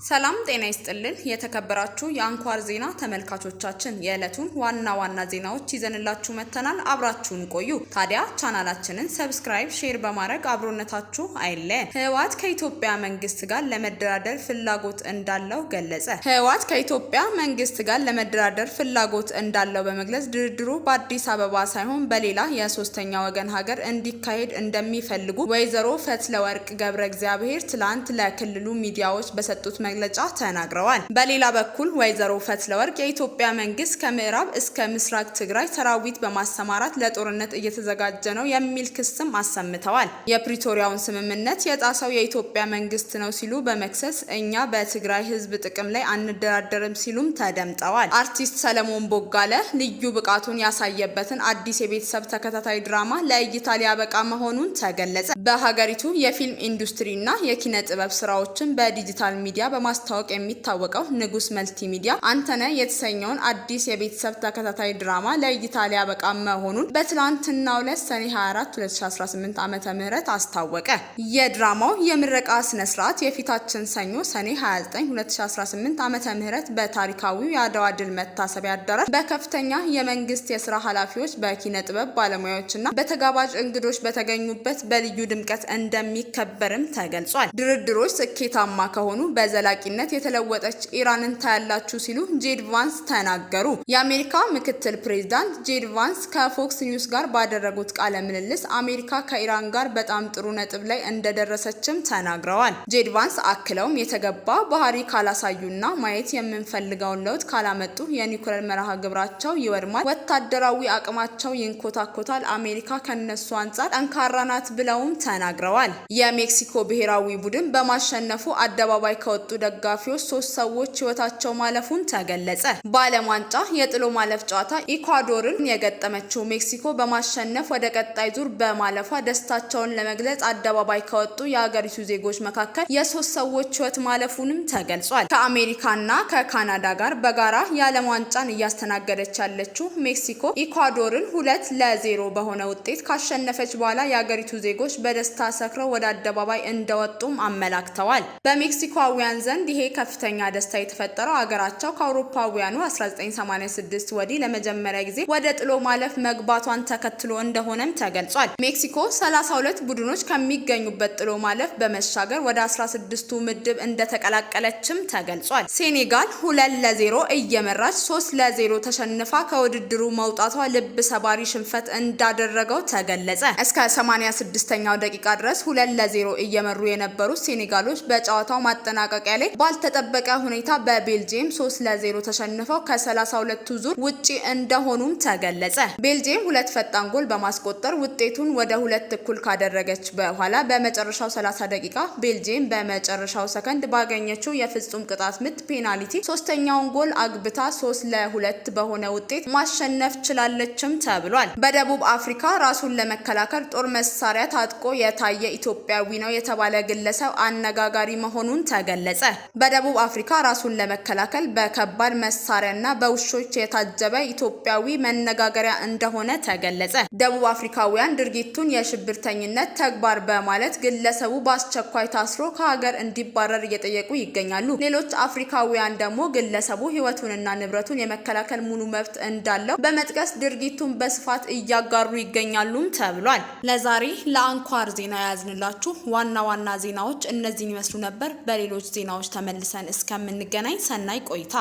ሰላም ጤና ይስጥልን የተከበራችሁ የአንኳር ዜና ተመልካቾቻችን የዕለቱን ዋና ዜናዎች ይዘንላችሁ መተናል። አብራችሁን ቆዩ። ታዲያ ቻናላችንን ሰብስክራይብ፣ ሼር በማድረግ አብሮነታችሁ አይለየን። ህወሓት ከኢትዮጵያ መንግስት ጋር ለመደራደር ፍላጎት እንዳለው ገለጸ። ህወሓት ከኢትዮጵያ መንግስት ጋር ለመደራደር ፍላጎት እንዳለው በመግለጽ ድርድሩ በአዲስ አበባ ሳይሆን በሌላ የሶስተኛ ወገን ሀገር እንዲካሄድ እንደሚፈልጉ ወይዘሮ ፈትለወርቅ ገብረ እግዚአብሔር ትላንት ለክልሉ ሚዲያዎች በሰጡት መግለጫ ተናግረዋል። በሌላ በኩል ወይዘሮ ፈትለወርቅ የኢትዮጵያ መንግስት ከምዕራብ እስከ ምስራቅ ትግራይ ሰራዊት በማሰማራት ለጦርነት እየተዘጋጀ ነው የሚል ክስም አሰምተዋል። የፕሪቶሪያውን ስምምነት የጣሰው የኢትዮጵያ መንግስት ነው ሲሉ በመክሰስ እኛ በትግራይ ህዝብ ጥቅም ላይ አንደራደርም ሲሉም ተደምጠዋል። አርቲስት ሰለሞን ቦጋለ ልዩ ብቃቱን ያሳየበትን አዲስ የቤተሰብ ተከታታይ ድራማ ለእይታ ሊያበቃ መሆኑን ተገለጸ። በሀገሪቱ የፊልም ኢንዱስትሪና የኪነ ጥበብ ስራዎችን በዲጂታል ሚዲያ በማስተዋወቅ የሚታወቀው ንጉስ መልቲ ሚዲያ አንተነህ የተሰኘውን አዲስ የቤተሰብ ተከታታይ ድራማ ለእይታ ሊያበቃ መሆኑን በትላንትናው ዕለት ሰኔ 24 2018 ዓ.ም አስታወቀ። የድራማው የምረቃ ስነ ስርዓት የፊታችን ሰኞ ሰኔ 29 2018 ዓ.ም በታሪካዊው የአድዋ ድል መታሰቢያ አዳራሽ በከፍተኛ የመንግስት የስራ ኃላፊዎች፣ በኪነ ጥበብ ባለሙያዎችና በተጋባዥ እንግዶች በተገኙበት በልዩ ድምቀት እንደሚከበርም ተገልጿል። ድርድሮች ስኬታማ ከሆኑ በዘላቂነት የተለወጠች ኢራንን ታያላችሁ ሲሉ ጄድ ቫንስ ተናገሩ። የአሜሪካ ምክትል ፕሬዝዳንት ጄድ ቫንስ ከፎክስ ኒውስ ጋር ባደረጉት ቃለ ምልልስ አሜሪካ ከኢራን ጋር በጣም ጥሩ ነጥብ ላይ እንደደረሰችም ተናግረዋል። ጄድ ቫንስ አክለውም የተገባ ባህሪ ካላሳዩና ማየት የምንፈልገውን ለውጥ ካላመጡ የኒውክሌር መርሃ ግብራቸው ይወድማል፣ ወታደራዊ አቅማቸው ይንኮታኮታል፣ አሜሪካ ከነሱ አንጻር ጠንካራ ናት ብለውም ተናግረዋል። የሜክሲኮ ብሔራዊ ቡድን በማሸነፉ አደባባይ ከወጡ ደጋፊዎች 3 ሰዎች ህይወታቸው ማለፉን ተገለጸ። በዓለም ዋንጫ የጥሎ ማለፍ ጨዋታ ኢኳዶርን የገጠመችው ሜክሲኮ በማሸነፍ ወደ ቀጣይ ዙር በማለፏ ደስታቸውን ለመግለጽ አደባባይ ከወጡ የሀገሪቱ ዜጎች መካከል የ3 ሰዎች ህይወት ማለፉንም ተገልጿል። ከአሜሪካና ከካናዳ ጋር በጋራ የዓለም ዋንጫን እያስተናገደች ያለችው ሜክሲኮ ኢኳዶርን 2-0 በሆነ ውጤት ካሸነፈች በኋላ የሀገሪቱ ዜጎች በደስታ ሰክረው ወደ አደባባይ እንደወጡም አመላክተዋል። በሜክሲኮውያን ዘንድ ይሄ ከፍተኛ ደስታ የተፈጠረው አገራቸው ከአውሮፓውያኑ 1986 ወዲህ ለመጀመሪያ ጊዜ ወደ ጥሎ ማለፍ መግባቷን ተከትሎ እንደሆነም ተገልጿል። ሜክሲኮ 32 ቡድኖች ከሚገኙበት ጥሎ ማለፍ በመሻገር ወደ 16ቱ ምድብ እንደተቀላቀለችም ተገልጿል። ሴኔጋል 2-0 እየመራች 3-0 ተሸንፋ ከውድድሩ መውጣቷ ልብ ሰባሪ ሽንፈት እንዳደረገው ተገለጸ። እስከ 86ኛው ደቂቃ ድረስ 2-0 እየመሩ የነበሩት ሴኔጋሎች በጨዋታው ማጠናቀቂያ ላይ ባልተጠበቀ ሁኔታ በቤልጂየም 3-0 ተሸንፈው ከ32ቱ ዙር ውጪ እንደሆኑም ተገለጸ። ቤልጂየም 2 ፈጣን ጎል በማስቆጠር ውጤቱን ወደ 2 እኩል ካደረገች በኋላ በመጨረሻው 30 ደቂቃ ቤልጂየም በመጨረሻው ሰከንድ ባገኘችው የፍጹም ቅጣት ምት ፔናልቲ ሶስተኛውን ጎል አግብታ 3-2 በሆነ ውጤት ማሸነፍ ችላለችም ተብሏል። በደቡብ አፍሪካ ራሱን ለመከላከል ጦር መሳሪያ ታጥቆ የታየ ኢትዮጵያዊ ነው የተባለ ግለሰብ አነጋጋሪ መሆኑን ተገለጸ። በደቡብ አፍሪካ ራሱን ለመከላከል በከባድ መሳሪያና በውሾች የታጀበ ኢትዮጵያዊ መነጋገሪያ እንደሆነ ተገለጸ። ደቡብ አፍሪካውያን ድርጊቱን የሽብርተኝነት ተግባር በማለት ግለሰቡ በአስቸኳይ ታስሮ ከሀገር እንዲባረር እየጠየቁ ይገኛሉ። ሌሎች አፍሪካውያን ደግሞ ግለሰቡ ሕይወቱንና ንብረቱን የመከላከል ሙሉ መብት እንዳለው በመጥቀስ ድርጊቱን በስፋት እያጋሩ ይገኛሉም ተብሏል። ለዛሬ ለአንኳር ዜና ያዝንላችሁ ዋና ዜናዎች እነዚህን ይመስሉ ነበር። በሌሎች ዜናዎች ተመልሰን እስከምንገናኝ ሰናይ ቆይታ